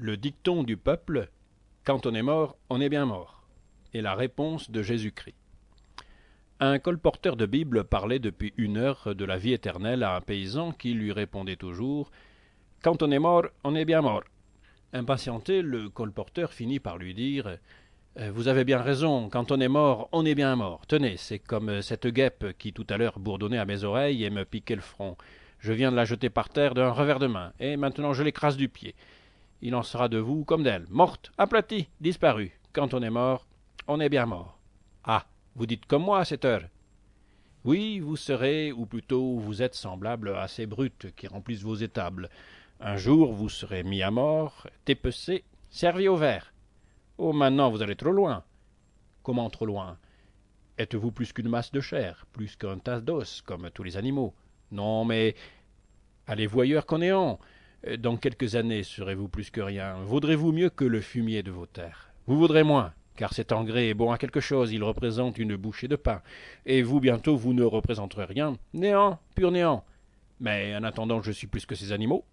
Le dicton du peuple, quand on est mort, on est bien mort, et la réponse de Jésus-Christ. Un colporteur de Bible parlait depuis 1 heure de la vie éternelle à un paysan qui lui répondait toujours « Quand on est mort, on est bien mort ». Impatienté, le colporteur finit par lui dire « Vous avez bien raison, quand on est mort, on est bien mort. Tenez, c'est comme cette guêpe qui tout à l'heure bourdonnait à mes oreilles et me piquait le front. Je viens de la jeter par terre d'un revers de main, et maintenant je l'écrase du pied. Il en sera de vous comme d'elle, morte, aplatie, disparue. Quand on est mort, on est bien mort. Ah, vous dites comme moi à cette heure. Oui, vous serez, ou plutôt vous êtes semblable à ces brutes qui remplissent vos étables. Un jour vous serez mis à mort, dépecé, servi au verre. Oh, maintenant vous allez trop loin. Comment trop loin? Êtes-vous plus qu'une masse de chair, plus qu'un tas d'os, comme tous les animaux? Non, mais allez-vous ailleurs qu'en néant? Dans quelques années serez-vous plus que rien? Vaudrez-vous mieux que le fumier de vos terres? Vous vaudrez moins, car cet engrais est bon à quelque chose, il représente une bouchée de pain. Et vous, bientôt, vous ne représenterez rien. Néant, pur néant. Mais en attendant, je suis plus que ces animaux.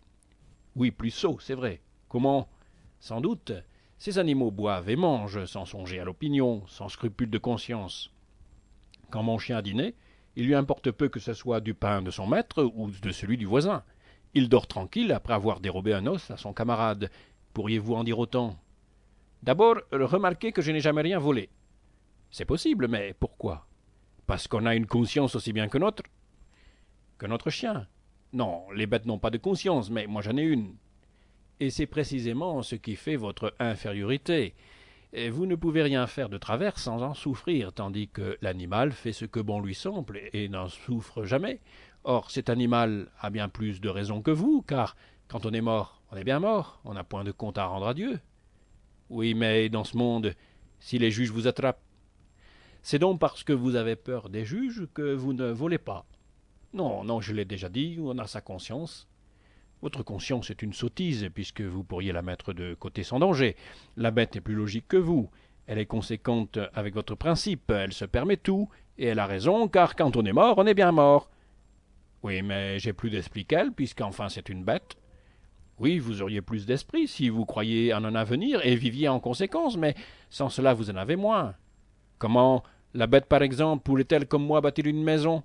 Oui, plus sot, c'est vrai. Comment? Sans doute. Ces animaux boivent et mangent, sans songer à l'opinion, sans scrupule de conscience. Quand mon chien dîne, il lui importe peu que ce soit du pain de son maître ou de celui du voisin. Il dort tranquille après avoir dérobé un os à son camarade. Pourriez-vous en dire autant? D'abord, remarquez que je n'ai jamais rien volé. C'est possible, mais pourquoi? Parce qu'on a une conscience aussi bien que notre. Que notre chien. Non, les bêtes n'ont pas de conscience, mais moi j'en ai une. Et c'est précisément ce qui fait votre infériorité. Et vous ne pouvez rien faire de travers sans en souffrir, tandis que l'animal fait ce que bon lui semble et n'en souffre jamais. Or, cet animal a bien plus de raison que vous, car quand on est mort, on est bien mort, on n'a point de compte à rendre à Dieu. Oui, mais dans ce monde, si les juges vous attrapent, c'est donc parce que vous avez peur des juges que vous ne volez pas. Non, non, je l'ai déjà dit, on a sa conscience. Votre conscience est une sottise, puisque vous pourriez la mettre de côté sans danger. La bête est plus logique que vous. Elle est conséquente avec votre principe, elle se permet tout, et elle a raison, car quand on est mort, on est bien mort. Oui, mais j'ai plus d'esprit qu'elle, puisqu'enfin c'est une bête. Oui, vous auriez plus d'esprit si vous croyiez en un avenir et viviez en conséquence, mais sans cela vous en avez moins. Comment la bête, par exemple, pourrait-elle comme moi bâtir une maison?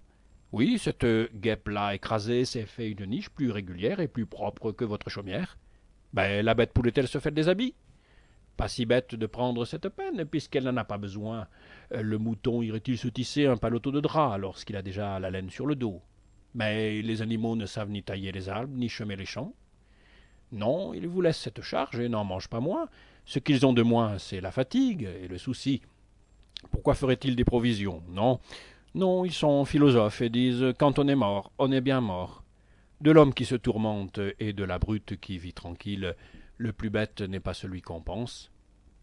Oui, cette guêpe-là écrasée s'est fait une niche plus régulière et plus propre que votre chaumière. Ben, la bête pourrait-elle se faire des habits? Pas si bête de prendre cette peine, puisqu'elle n'en a pas besoin. Le mouton irait-il se tisser un paletot de drap lorsqu'il a déjà la laine sur le dos? Mais les animaux ne savent ni tailler les arbres, ni semer les champs. Non, ils vous laissent cette charge et n'en mangent pas moins. Ce qu'ils ont de moins, c'est la fatigue et le souci. Pourquoi feraient-ils des provisions? Non, non, ils sont philosophes et disent « quand on est mort, on est bien mort ». De l'homme qui se tourmente et de la brute qui vit tranquille, le plus bête n'est pas celui qu'on pense.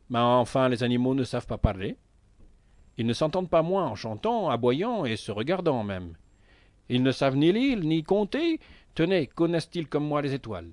Mais enfin, les animaux ne savent pas parler. Ils ne s'entendent pas moins en chantant, aboyant et se regardant même. Ils ne savent ni lire, ni compter. Tenez, connaissent-ils comme moi les étoiles?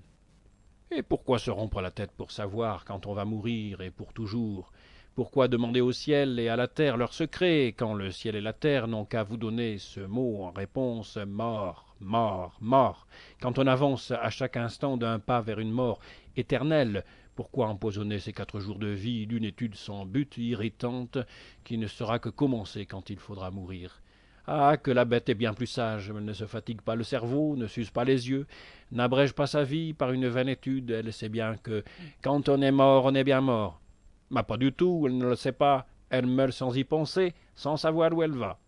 Et pourquoi se rompre la tête pour savoir quand on va mourir et pour toujours? Pourquoi demander au ciel et à la terre leurs secrets, quand le ciel et la terre n'ont qu'à vous donner ce mot en réponse mort, mort, mort? Quand on avance à chaque instant d'un pas vers une mort éternelle, pourquoi empoisonner ces 4 jours de vie d'une étude sans but, irritante, qui ne sera que commencée quand il faudra mourir? Ah, que la bête est bien plus sage, elle ne se fatigue pas le cerveau, ne s'use pas les yeux, n'abrège pas sa vie par une vaine étude, elle sait bien que quand on est mort, on est bien mort. Mais pas du tout, elle ne le sait pas, elle meurt sans y penser, sans savoir où elle va.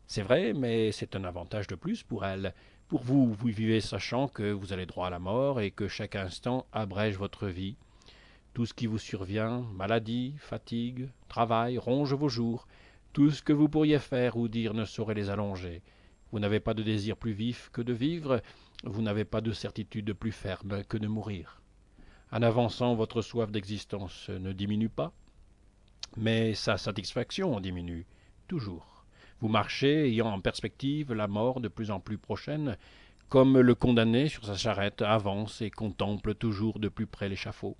C'est vrai, mais c'est un avantage de plus pour elle. Pour vous, vous vivez sachant que vous allez droit à la mort et que chaque instant abrège votre vie. Tout ce qui vous survient, maladie, fatigue, travail, ronge vos jours. Tout ce que vous pourriez faire ou dire ne saurait les allonger. Vous n'avez pas de désir plus vif que de vivre, vous n'avez pas de certitude plus ferme que de mourir. En avançant, votre soif d'existence ne diminue pas, mais sa satisfaction diminue, toujours. Vous marchez, ayant en perspective la mort de plus en plus prochaine, comme le condamné sur sa charrette avance et contemple toujours de plus près l'échafaud.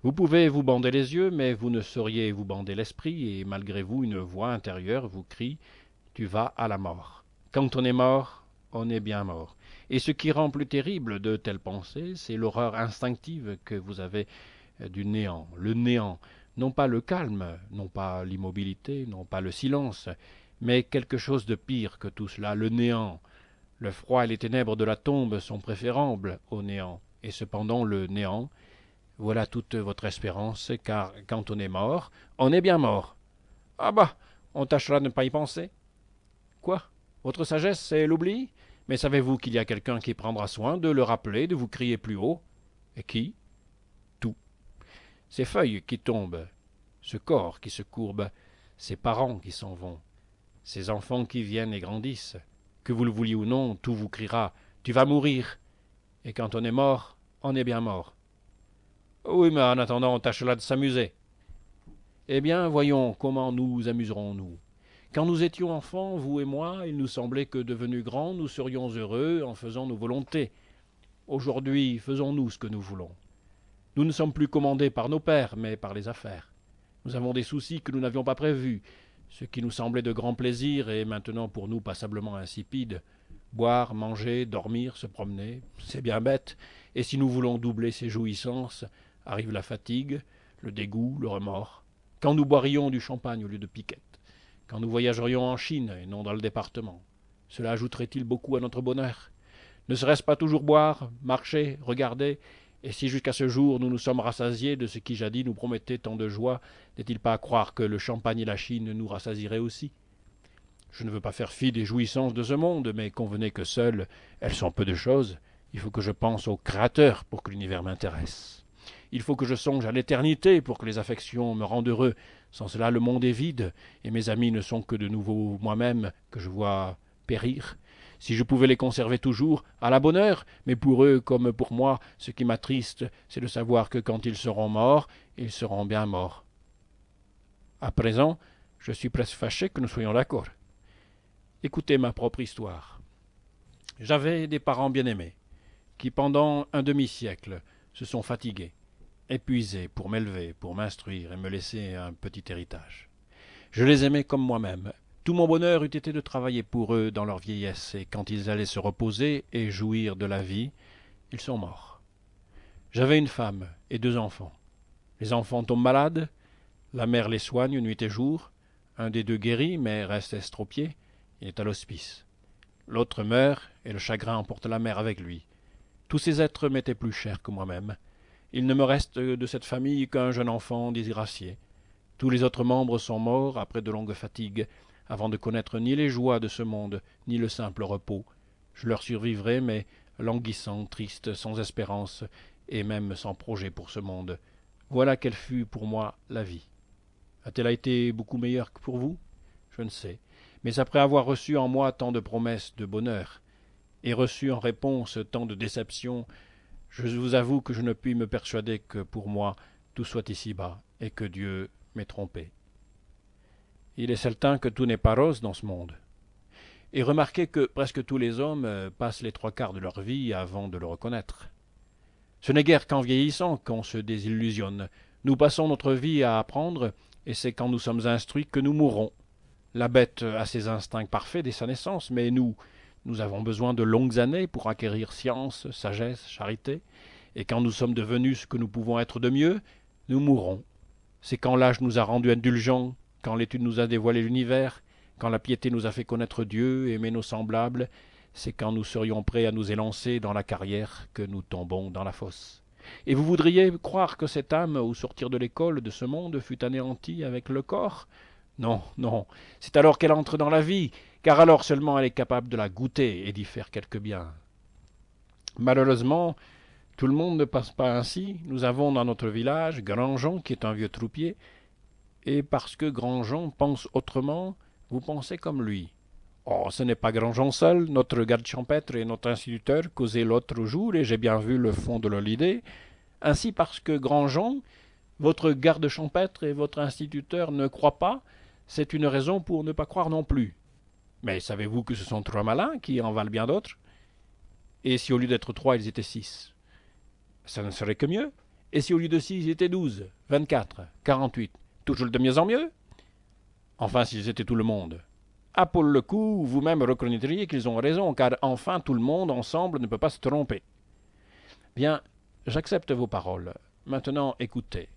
Vous pouvez vous bander les yeux, mais vous ne sauriez vous bander l'esprit, et malgré vous, une voix intérieure vous crie « Tu vas à la mort ». Quand on est mort, on est bien mort. Et ce qui rend plus terrible de telles pensées, c'est l'horreur instinctive que vous avez du néant. Le néant, non pas le calme, non pas l'immobilité, non pas le silence, mais quelque chose de pire que tout cela, le néant. Le froid et les ténèbres de la tombe sont préférables au néant. Et cependant le néant, voilà toute votre espérance, car quand on est mort, on est bien mort. Ah bah, on tâchera de ne pas y penser. Quoi? Votre sagesse, c'est l'oubli? Mais savez-vous qu'il y a quelqu'un qui prendra soin de le rappeler, de vous crier plus haut? Et qui? Tout. Ces feuilles qui tombent, ce corps qui se courbe, ces parents qui s'en vont, ces enfants qui viennent et grandissent, que vous le vouliez ou non, tout vous criera « Tu vas mourir !» Et quand on est mort, on est bien mort. Oui, mais en attendant, on tâchera de s'amuser. Eh bien, voyons, comment nous amuserons-nous? Quand nous étions enfants, vous et moi, il nous semblait que, devenus grands, nous serions heureux en faisant nos volontés. Aujourd'hui, faisons-nous ce que nous voulons. Nous ne sommes plus commandés par nos pères, mais par les affaires. Nous avons des soucis que nous n'avions pas prévus. Ce qui nous semblait de grand plaisir est maintenant pour nous passablement insipide. Boire, manger, dormir, se promener, c'est bien bête. Et si nous voulons doubler ces jouissances, arrive la fatigue, le dégoût, le remords. Quand nous boirions du champagne au lieu de piquette, quand nous voyagerions en Chine et non dans le département, cela ajouterait-il beaucoup à notre bonheur? Ne serait-ce pas toujours boire, marcher, regarder? Et si jusqu'à ce jour nous nous sommes rassasiés de ce qui jadis nous promettait tant de joie, n'est-il pas à croire que le champagne et la Chine nous rassasieraient aussi? Je ne veux pas faire fi des jouissances de ce monde, mais convenez que seules, elles sont peu de choses. Il faut que je pense au Créateur pour que l'univers m'intéresse. Il faut que je songe à l'éternité pour que les affections me rendent heureux. Sans cela, le monde est vide, et mes amis ne sont que de nouveau moi-même que je vois périr. Si je pouvais les conserver toujours, à la bonne heure, mais pour eux comme pour moi, ce qui m'attriste, c'est de savoir que quand ils seront morts, ils seront bien morts. À présent, je suis presque fâché que nous soyons d'accord. Écoutez ma propre histoire. J'avais des parents bien-aimés, qui pendant un demi-siècle se sont fatigués, épuisés pour m'élever, pour m'instruire et me laisser un petit héritage. Je les aimais comme moi-même. Tout mon bonheur eût été de travailler pour eux dans leur vieillesse, et quand ils allaient se reposer et jouir de la vie, ils sont morts. J'avais une femme et 2 enfants. Les enfants tombent malades, la mère les soigne nuit et jour, un des 2 guérit, mais reste estropié, il est à l'hospice. L'autre meurt, et le chagrin emporte la mère avec lui. Tous ces êtres m'étaient plus chers que moi-même. Il ne me reste de cette famille qu'un jeune enfant disgracié. Tous les autres membres sont morts après de longues fatigues, avant de connaître ni les joies de ce monde, ni le simple repos. Je leur survivrai, mais languissant, triste, sans espérance, et même sans projet pour ce monde. Voilà quelle fut pour moi la vie. A-t-elle été beaucoup meilleure que pour vous? Je ne sais. Mais après avoir reçu en moi tant de promesses de bonheur, et reçu en réponse tant de déceptions, je vous avoue que je ne puis me persuader que pour moi tout soit ici-bas, et que Dieu m'ait trompé. Il est certain que tout n'est pas rose dans ce monde. Et remarquez que presque tous les hommes passent les 3/4 de leur vie avant de le reconnaître. Ce n'est guère qu'en vieillissant qu'on se désillusionne. Nous passons notre vie à apprendre, et c'est quand nous sommes instruits que nous mourrons. La bête a ses instincts parfaits dès sa naissance, mais nous avons besoin de longues années pour acquérir science, sagesse, charité, et quand nous sommes devenus ce que nous pouvons être de mieux, nous mourrons. C'est quand l'âge nous a rendus indulgents, quand l'étude nous a dévoilé l'univers, quand la piété nous a fait connaître Dieu, aimer nos semblables, c'est quand nous serions prêts à nous élancer dans la carrière que nous tombons dans la fosse. Et vous voudriez croire que cette âme, au sortir de l'école de ce monde, fut anéantie avec le corps? Non, non, c'est alors qu'elle entre dans la vie, car alors seulement elle est capable de la goûter et d'y faire quelque bien. Malheureusement, tout le monde ne passe pas ainsi. Nous avons dans notre village Grandjean, qui est un vieux troupier, et parce que Grandjean pense autrement, vous pensez comme lui. Oh, ce n'est pas Grandjean seul, notre garde champêtre et notre instituteur causaient l'autre jour, et j'ai bien vu le fond de leur idée. Ainsi, parce que Grandjean, votre garde champêtre et votre instituteur ne croient pas, c'est une raison pour ne pas croire non plus. Mais savez-vous que ce sont 3 malins qui en valent bien d'autres? Et si au lieu d'être 3, ils étaient 6? Ça ne serait que mieux. Et si au lieu de 6, ils étaient 12, 24, 48, toujours de mieux en mieux? Enfin, s'ils étaient tout le monde. Ah, pour le coup, vous-même reconnaîtriez qu'ils ont raison, car enfin tout le monde ensemble ne peut pas se tromper. Bien, j'accepte vos paroles. Maintenant, écoutez.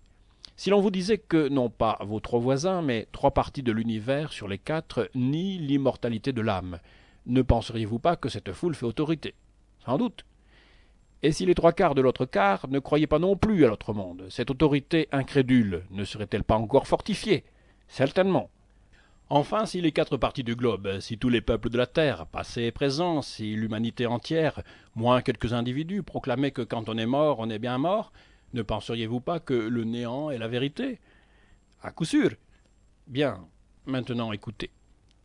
Si l'on vous disait que non pas vos trois voisins, mais trois parties de l'univers sur les quatre nient l'immortalité de l'âme, ne penseriez-vous pas que cette foule fait autorité? Sans doute. Et si les trois quarts de l'autre quart ne croyaient pas non plus à l'autre monde, cette autorité incrédule ne serait-elle pas encore fortifiée? Certainement. Enfin, si les quatre parties du globe, si tous les peuples de la Terre, passés et présents, si l'humanité entière, moins quelques individus, proclamaient que quand on est mort, on est bien mort, ne penseriez-vous pas que le néant est la vérité? À coup sûr. Bien, maintenant écoutez.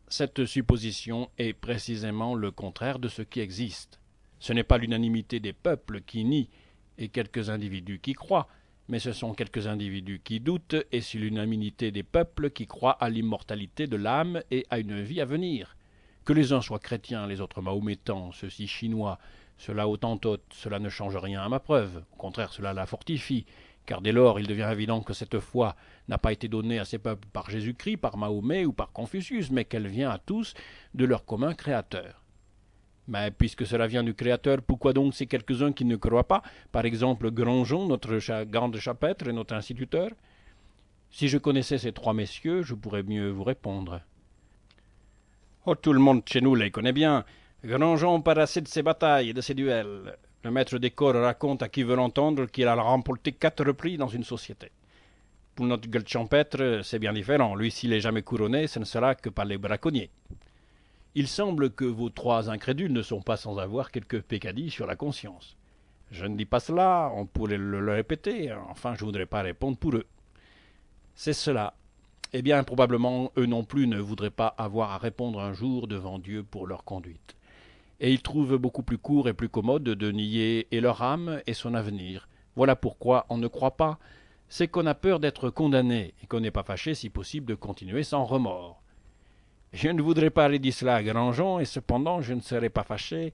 Cette supposition est précisément le contraire de ce qui existe. Ce n'est pas l'unanimité des peuples qui nie et quelques individus qui croient, mais ce sont quelques individus qui doutent, et c'est l'unanimité des peuples qui croient à l'immortalité de l'âme et à une vie à venir. Que les uns soient chrétiens, les autres mahométans, ceux-ci chinois, ceux-là hottentotes, cela ne change rien à ma preuve, au contraire cela la fortifie, car dès lors il devient évident que cette foi n'a pas été donnée à ces peuples par Jésus-Christ, par Mahomet ou par Confucius, mais qu'elle vient à tous de leur commun Créateur. Mais puisque cela vient du Créateur, pourquoi donc ces quelques-uns qui ne croient pas, par exemple Grandjean, notre garde-champêtre et notre instituteur? Si je connaissais ces trois messieurs, je pourrais mieux vous répondre. Oh, tout le monde chez nous les connaît bien. Grandjean parle assez de ses batailles et de ses duels. Le maître des corps raconte à qui veut l'entendre qu'il a remporté 4 prix dans une société. Pour notre gueule champêtre, c'est bien différent. Lui, s'il est jamais couronné, ce ne sera que par les braconniers. Il semble que vos trois incrédules ne sont pas sans avoir quelques peccadilles sur la conscience. Je ne dis pas cela, on pourrait le répéter, enfin je ne voudrais pas répondre pour eux. C'est cela. Eh bien, probablement, eux non plus ne voudraient pas avoir à répondre un jour devant Dieu pour leur conduite. Et ils trouvent beaucoup plus court et plus commode de nier et leur âme et son avenir. Voilà pourquoi on ne croit pas, c'est qu'on a peur d'être condamné et qu'on n'est pas fâché si possible de continuer sans remords. Je ne voudrais pas aller dire cela à Grandjean, et cependant je ne serais pas fâché.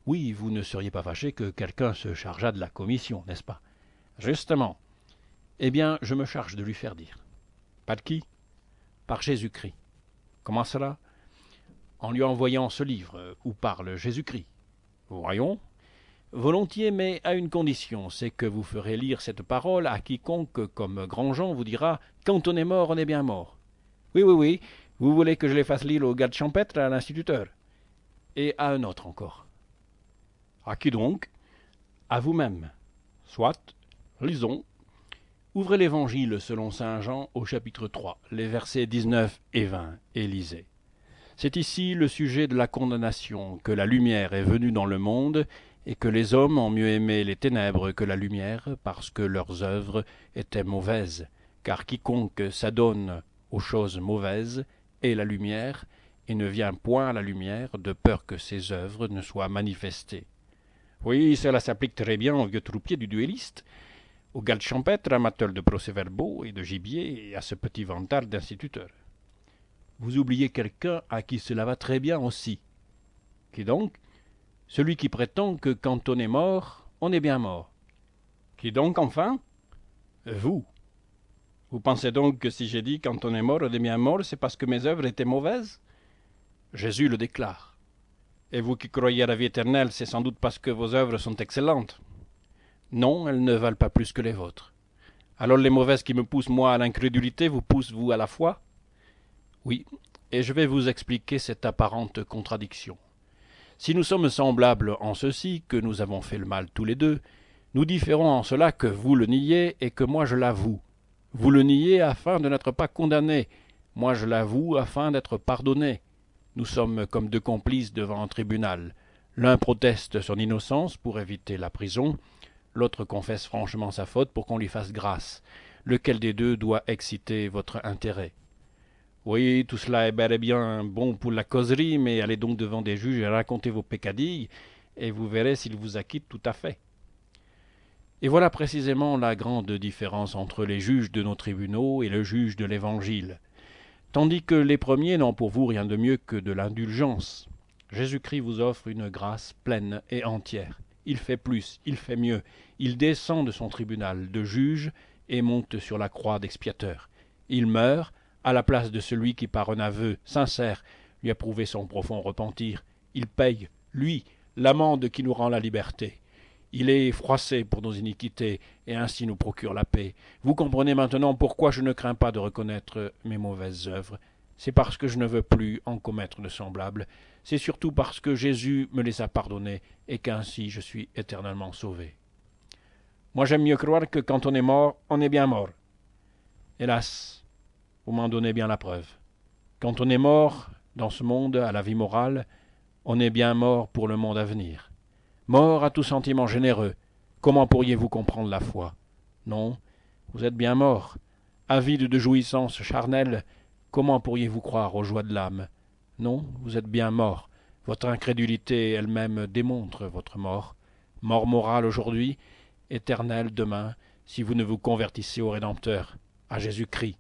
Oui, vous ne seriez pas fâché que quelqu'un se chargeât de la commission, n'est-ce pas? Justement. Eh bien, je me charge de lui faire dire. Par qui? Par Jésus-Christ. Comment cela? En lui envoyant ce livre, où parle Jésus-Christ. Voyons. Volontiers, mais à une condition, c'est que vous ferez lire cette parole à quiconque, comme Grandjean, vous dira « Quand on est mort, on est bien mort ». Oui, vous voulez que je les fasse lire au garde champêtre, à l'instituteur? Et à un autre encore. À qui donc? À vous-même. Soit, lisons. Ouvrez l'Évangile selon saint Jean au chapitre 3, les versets 19 et 20, et lisez. C'est ici le sujet de la condamnation, que la lumière est venue dans le monde, et que les hommes ont mieux aimé les ténèbres que la lumière, parce que leurs œuvres étaient mauvaises. Car quiconque s'adonne aux choses mauvaises est la lumière, et ne vient point à la lumière, de peur que ses œuvres ne soient manifestées. Oui, cela s'applique très bien au vieux troupier du duelliste, au garde champêtre amateur de procès-verbaux et de gibier, et à ce petit vantard d'instituteur. Vous oubliez quelqu'un à qui cela va très bien aussi. Qui donc? Celui qui prétend que quand on est mort, on est bien mort. Qui donc, enfin? Vous. Vous pensez donc que si j'ai dit quand on est mort, on est bien mort, c'est parce que mes œuvres étaient mauvaises? Jésus le déclare. Et vous qui croyez à la vie éternelle, c'est sans doute parce que vos œuvres sont excellentes. Non, elles ne valent pas plus que les vôtres. Alors les mauvaises qui me poussent moi à l'incrédulité vous poussent vous à la foi? Oui, et je vais vous expliquer cette apparente contradiction. Si nous sommes semblables en ceci, que nous avons fait le mal tous les deux, nous différons en cela que vous le niez et que moi je l'avoue. Vous le niez afin de n'être pas condamné, moi je l'avoue afin d'être pardonné. Nous sommes comme deux complices devant un tribunal. L'un proteste son innocence pour éviter la prison, l'autre confesse franchement sa faute pour qu'on lui fasse grâce. Lequel des deux doit exciter votre intérêt? Oui, tout cela est bel et bien bon pour la causerie, mais allez donc devant des juges et racontez vos peccadilles, et vous verrez s'ils vous acquittent tout à fait. Et voilà précisément la grande différence entre les juges de nos tribunaux et le juge de l'Évangile. Tandis que les premiers n'ont pour vous rien de mieux que de l'indulgence. Jésus-Christ vous offre une grâce pleine et entière. Il fait plus, il fait mieux. Il descend de son tribunal de juge et monte sur la croix d'expiateur. Il meurt à la place de celui qui, par un aveu sincère, lui a prouvé son profond repentir. Il paye, lui, l'amende qui nous rend la liberté. Il est froissé pour nos iniquités, et ainsi nous procure la paix. Vous comprenez maintenant pourquoi je ne crains pas de reconnaître mes mauvaises œuvres. C'est parce que je ne veux plus en commettre de semblables. C'est surtout parce que Jésus me les a pardonnées, et qu'ainsi je suis éternellement sauvé. Moi j'aime mieux croire que quand on est mort, on est bien mort. Hélas, vous m'en donnez bien la preuve. Quand on est mort, dans ce monde, à la vie morale, on est bien mort pour le monde à venir. Mort à tout sentiment généreux, comment pourriez-vous comprendre la foi? Non, vous êtes bien mort. Avide de jouissances charnelles, comment pourriez-vous croire aux joies de l'âme? Non, vous êtes bien mort. Votre incrédulité elle-même démontre votre mort. Mort morale aujourd'hui, éternelle demain, si vous ne vous convertissez au Rédempteur, à Jésus-Christ.